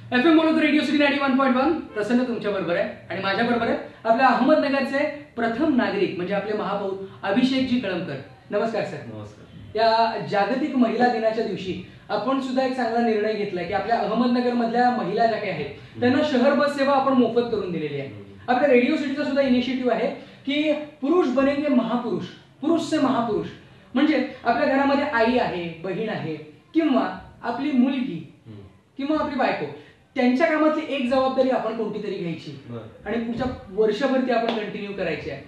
FM बोलत radio city 91.1 प्रसन्न तुमच्या बरोबर आहे आणि माझ्या बरोबर आहे आपल्या अहमदनगरचे प्रथम नागरिक म्हणजे आपले महापौर अभिषेकजी कळमकर. नमस्कार सर. नमस्कार. या जागतिक महिला दिनाच्या दिवशी आपण सुद्धा एक चांगला निर्णय घेतलाय की आपल्या अहमदनगर मधल्या महिला ज्या काही आहेत त्यांना शहर बस सेवा आपण मोफत करून दिलेली आहे. आपल्या रेडिओ सिटीचा सुद्धा इनिशिएटिव्ह आहे की पुरुष बनेंगे महापुरुष, पुरुष से महापुरुष. म्हणजे आपल्या घरामध्ये आई आहे, बहीण आहे किंवा आपली मुलगी किंवा आपली बायको, त्यांच्या कामातली एक जबाबदारी आपण कोणती तरी घ्यायची आणि पुढच्या वर्षभर ती आपण कंटिन्यू करायची आहे.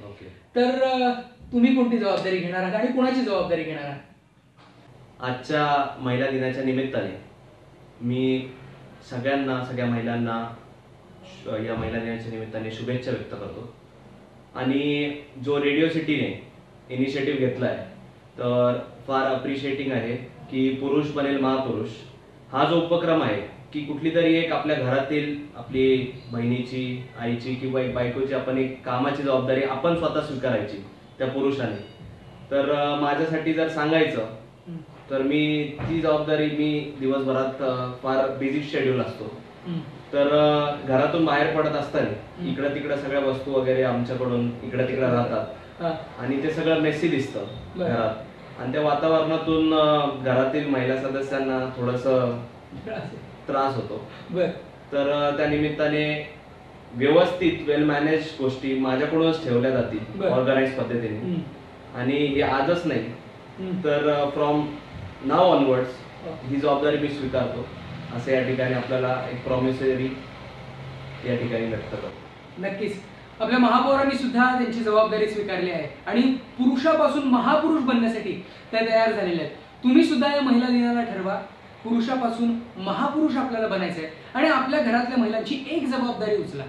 तर तुम्ही कोणती जबाबदारी घेणार आहात आणि कोणाची जबाबदारी घेणार आहात? आजच्या महिला दिनाच्या निमित्ताने मी सगळ्या महिलांना या महिला दिनाच्या निमित्ताने शुभेच्छा व्यक्त करतो. आणि जो रेडिओ सिटीने इनिशिएटिव्ह घेतला आहे तर फार अप्रिशिएटिंग आहे की पुरुष बनेल महापुरुष हा जो उपक्रम आहे की कुठली तरी एक आपल्या घरातील आपली बहिणीची, आईची किंवा एक बायकोची आपण एक कामाची जबाबदारी आपण स्वतः स्वीकारायची त्या पुरुषाने. तर माझ्यासाठी जर सांगायचं तर मी ती जबाबदारी मी दिवसभरात फार बिझी शेड्यूल असतो. तर घरातून बाहेर पडत असताना इकडं तिकडं सगळ्या वस्तू वगैरे आमच्याकडून इकडं तिकडं राहतात आणि ते सगळं मेसी दिसतं घरात. आणि त्या वातावरणातून घरातील महिला सदस्यांना थोडंसं त्रास होतो. तर त्या निमित्ताने व्यवस्थित वेल मॅनेज गोष्टी माझ्याकडूनच ठेवल्या जातील ऑर्गनाइज पद्धतीने. आणि हे आजच नाही तर फ्रॉम नाव ऑनवर्ड्स ही जबाबदारी मी स्वीकारतो असं या ठिकाणी आपल्याला एक प्रॉमिसरी या ठिकाणी व्यक्त करतो. नक्कीच आपल्या महापौरांनी सुद्धा त्यांची जबाबदारी स्वीकारली आहे आणि पुरुषापासून महापुरुष बनण्यासाठी त्या तयार झालेल्या आहेत. तुम्ही सुद्धा या महिला दिनाला ठरवा, पुरुषापासून महापुरुष आपल्याला बनायचंय आणि आपल्या घरातल्या महिलांची एक जबाबदारी उचला.